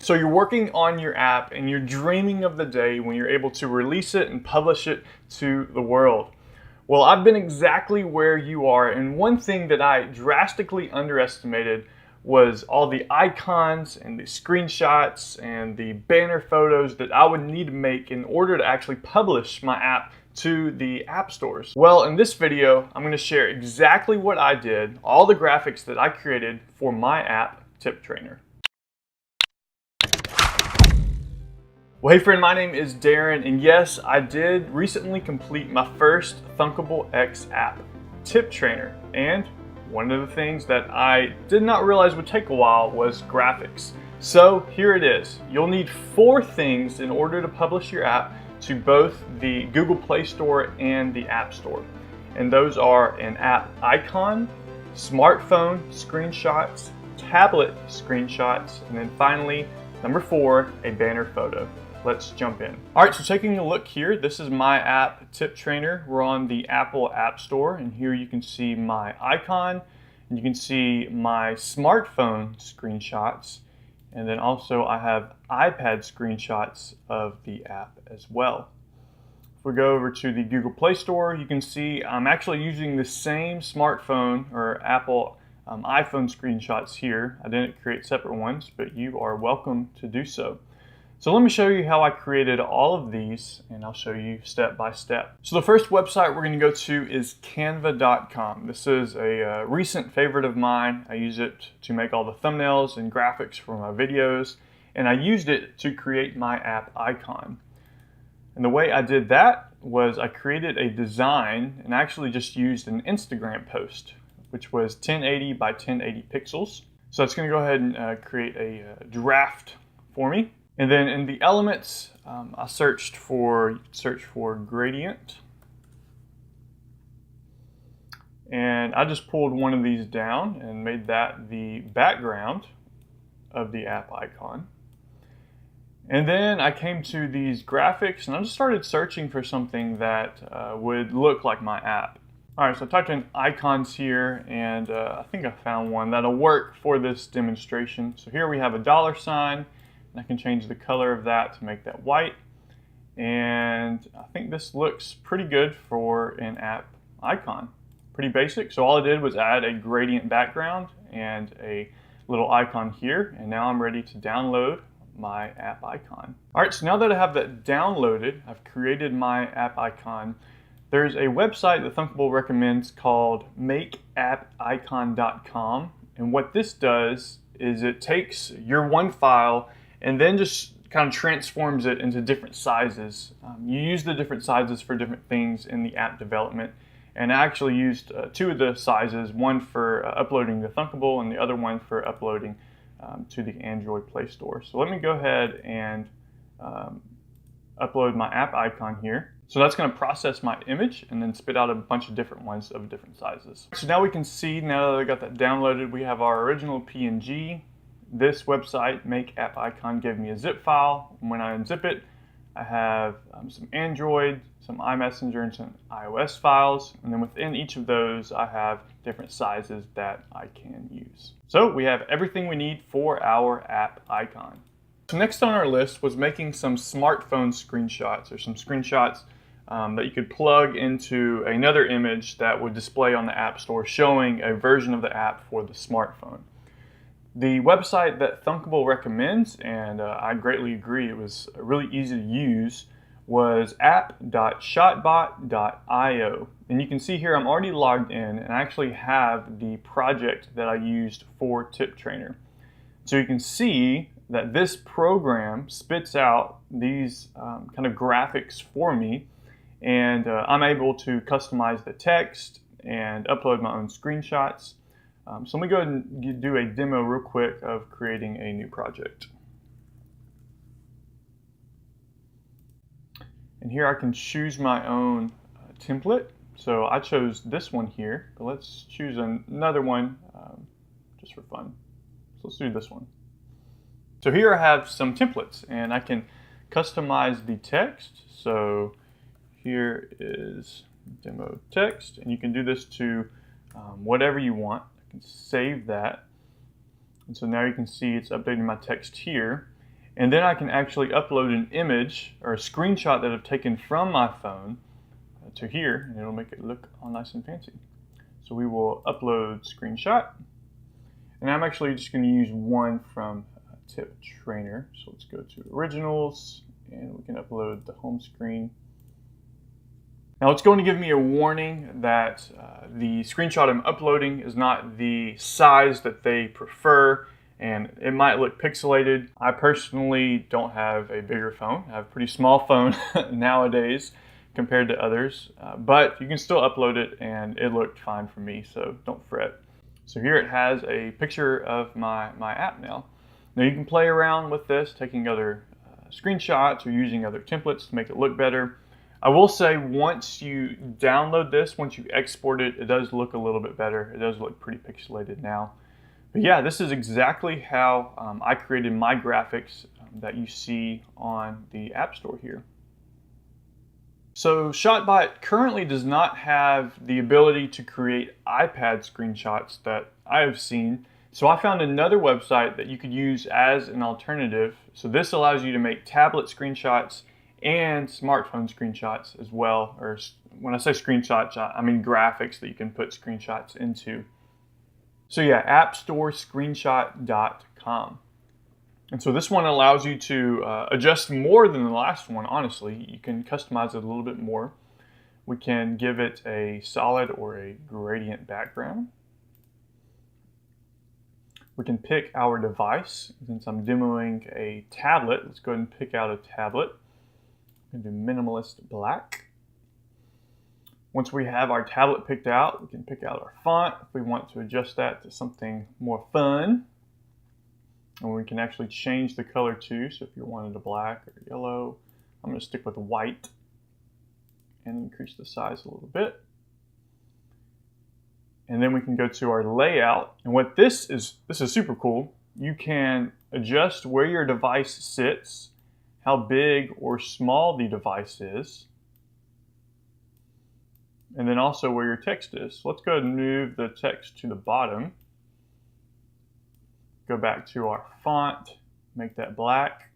So you're working on your app and you're dreaming of the day when you're able to release it and publish it to the world. Well, I've been exactly where you are, and one thing that I drastically underestimated was all the icons and the screenshots and the banner photos that I would need to make in order to actually publish my app to the app stores. Well, in this video, I'm going to share exactly what I did, all the graphics that I created for my app, Tip Trainer. Well, hey friend, my name is Darren, and yes, I did recently complete my first Thunkable X app, Tip Trainer. And one of the things that I did not realize would take a while was graphics. So here it is. You'll need 4 things in order to publish your app to both the Google Play Store and the App Store. And those are an app icon, smartphone screenshots, tablet screenshots, and then finally, number 4, a banner photo. Let's jump in. All right, so taking a look here, this is my app, Tip Trainer. We're on the Apple App Store, and here you can see my icon, and you can see my smartphone screenshots, and then also I have iPad screenshots of the app as well. If we go over to the Google Play Store, you can see I'm actually using the same smartphone or Apple iPhone screenshots here. I didn't create separate ones, but you are welcome to do so. So let me show you how I created all of these, and I'll show you step by step. So the first website we're going to go to is canva.com. This is a recent favorite of mine. I use it to make all the thumbnails and graphics for my videos, and I used it to create my app icon. And the way I did that was I created a design and actually just used an Instagram post, which was 1080 by 1080 pixels. So it's going to go ahead and create a draft for me. And then in the elements, I searched for gradient, and I just pulled one of these down and made that the background of the app icon. And then I came to these graphics and I just started searching for something that would look like my app. All right, so I typed in icons here, and I think I found one that'll work for this demonstration. So here we have a $sign. I can change the color of that to make that white, and I think this looks pretty good for an app icon. Pretty basic. So all I did was add a gradient background and a little icon here, and now I'm ready to download my app icon. All right, so now that I have that downloaded, I've created my app icon. There's a website that Thunkable recommends called makeappicon.com, and what this does is it takes your one file and then just kind of transforms it into different sizes. You use the different sizes for different things in the app development, and I actually used 2 of the sizes, one for uploading the Thunkable and the other one for uploading to the Android Play Store. So let me go ahead and upload my app icon here. So that's going to process my image and then spit out a bunch of different ones of different sizes. So now we can see, now that I got that downloaded, we have our original PNG. This website, Make App Icon, gave me a zip file. And when I unzip it, I have some Android, some iMessenger, and some iOS files. And then within each of those, I have different sizes that I can use. So we have everything we need for our app icon. So next on our list was making some smartphone screenshots, or some screenshots that you could plug into another image that would display on the App Store, showing a version of the app for the smartphone. The website that Thunkable recommends, and I greatly agree, it was really easy to use, was app.shotbot.io. And you can see here I'm already logged in, and I actually have the project that I used for Tip Trainer. So you can see that this program spits out these kind of graphics for me, and I'm able to customize the text and upload my own screenshots. So let me go ahead and do a demo real quick of creating a new project. And here I can choose my own template. So I chose this one here, but let's choose another one just for fun. So let's do this one. So here I have some templates, and I can customize the text. So here is demo text, and you can do this to whatever you want. I can save that, and so now you can see it's updating my text here. And then I can actually upload an image or a screenshot that I've taken from my phone to here, and it'll make it look all nice and fancy. So we will upload screenshot, and I'm actually just going to use one from Tip Trainer. So let's go to originals, and we can upload the home screen. Now it's going to give me a warning that the screenshot I'm uploading is not the size that they prefer, and it might look pixelated. I personally don't have a bigger phone. I have a pretty small phone nowadays compared to others, but you can still upload it and it looked fine for me, so don't fret. So here it has a picture of my app now. Now you can play around with this, taking other screenshots or using other templates to make it look better. I will say once you download this, once you export it, it does look a little bit better. It does look pretty pixelated now. But yeah, this is exactly how I created my graphics that you see on the App Store here. So Shotbot currently does not have the ability to create iPad screenshots that I have seen. So I found another website that you could use as an alternative. So this allows you to make tablet screenshots and smartphone screenshots as well. Or when I say screenshots, I mean graphics that you can put screenshots into. So yeah, appstorescreenshot.com. And so this one allows you to adjust more than the last one, honestly. You can customize it a little bit more. We can give it a solid or a gradient background. We can pick our device. Since I'm demoing a tablet, let's go ahead and pick out a tablet. I'm going to do minimalist black. Once we have our tablet picked out, we can pick out our font if we want to adjust that to something more fun. And we can actually change the color too. So if you wanted a black or yellow, I'm going to stick with white and increase the size a little bit. And then we can go to our layout. And what this is super cool. You can adjust where your device sits, how big or small the device is, and then also where your text is. So let's go ahead and move the text to the bottom. Go back to our font, make that black.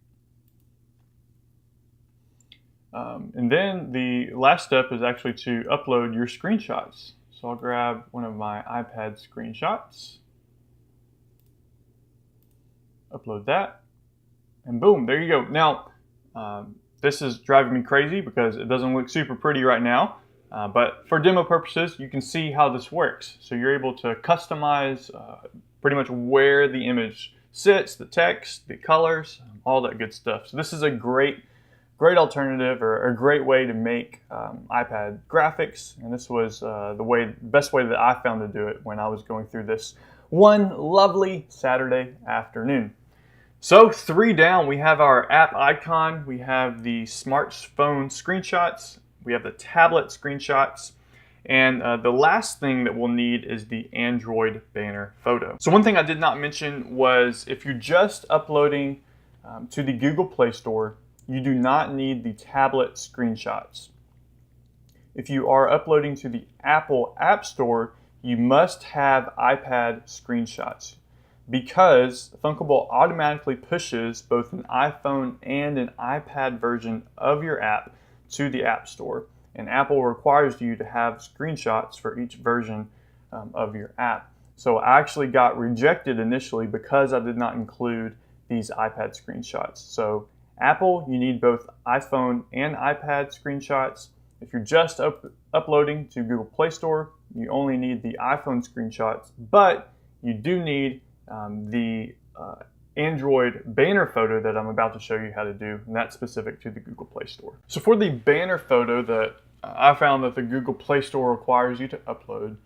And then the last step is actually to upload your screenshots. So I'll grab one of my iPad screenshots, upload that, and boom, there you go. Now, this is driving me crazy because it doesn't look super pretty right now. But for demo purposes, you can see how this works. So you're able to customize pretty much where the image sits, the text, the colors, all that good stuff. So this is a great alternative or a great way to make iPad graphics. And this was the best way that I found to do it when I was going through this one lovely Saturday afternoon. So 3 down, we have our app icon, we have the smartphone screenshots, we have the tablet screenshots, and the last thing that we'll need is the Android banner photo. So one thing I did not mention was if you're just uploading to the Google Play Store, you do not need the tablet screenshots. If you are uploading to the Apple App Store, you must have iPad screenshots because Thunkable automatically pushes both an iPhone and an iPad version of your app to the App Store, and Apple requires you to have screenshots for each version of your app. So I actually got rejected initially because I did not include these iPad screenshots. So Apple, you need both iPhone and iPad screenshots. If you're just uploading to Google Play Store, you only need the iPhone screenshots, but you do need the Android banner photo that I'm about to show you how to do, and that's specific to the Google Play Store. So for the banner photo that I found that the Google Play Store requires you to upload,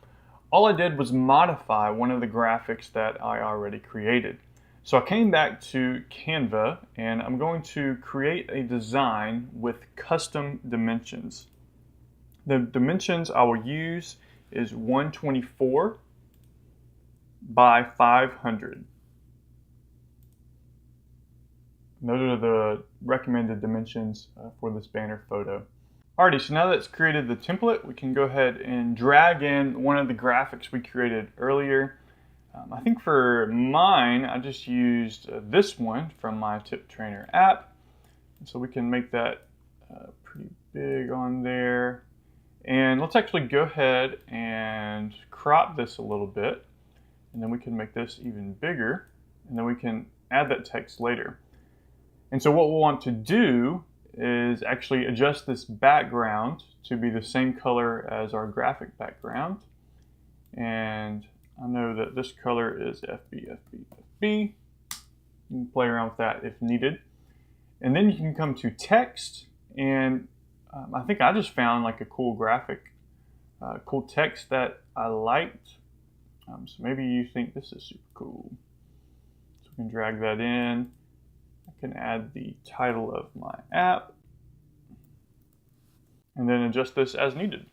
all I did was modify one of the graphics that I already created. So I came back to Canva and I'm going to create a design with custom dimensions. The dimensions I will use is 124 by 500. Those are the recommended dimensions for this banner photo. Alrighty, so now that it's created the template, we can go ahead and drag in one of the graphics we created earlier. I think for mine, I just used this one from my Tip Trainer app. So we can make that pretty big on there. And let's actually go ahead and crop this a little bit. And then we can make this even bigger. And then we can add that text later. And so what we'll want to do is actually adjust this background to be the same color as our graphic background. And I know that this color is FB, FB, FB. You can play around with that if needed. And then you can come to text, and I think I just found like a cool graphic, cool text that I liked. So maybe you think this is super cool. So we can drag that in. I can add the title of my app, and then adjust this as needed.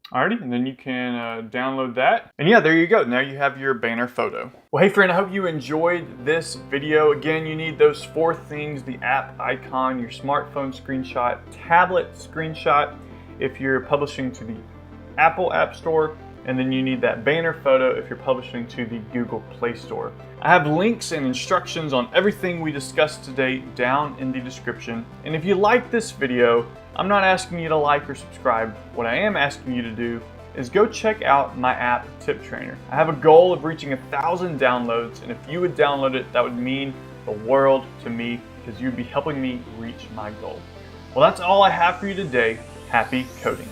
Alrighty, and then you can download that. And yeah, there you go. Now you have your banner photo. Well, hey friend, I hope you enjoyed this video. Again, you need those 4 things: the app icon, your smartphone screenshot, tablet screenshot if you're publishing to the Apple App Store, and then you need that banner photo if you're publishing to the Google Play Store. I have links and instructions on everything we discussed today down in the description. And if you like this video, I'm not asking you to like or subscribe. What I am asking you to do is go check out my app, Tip Trainer. I have a goal of reaching 1,000 downloads, and if you would download it, that would mean the world to me, because you'd be helping me reach my goal. Well, that's all I have for you today. Happy coding.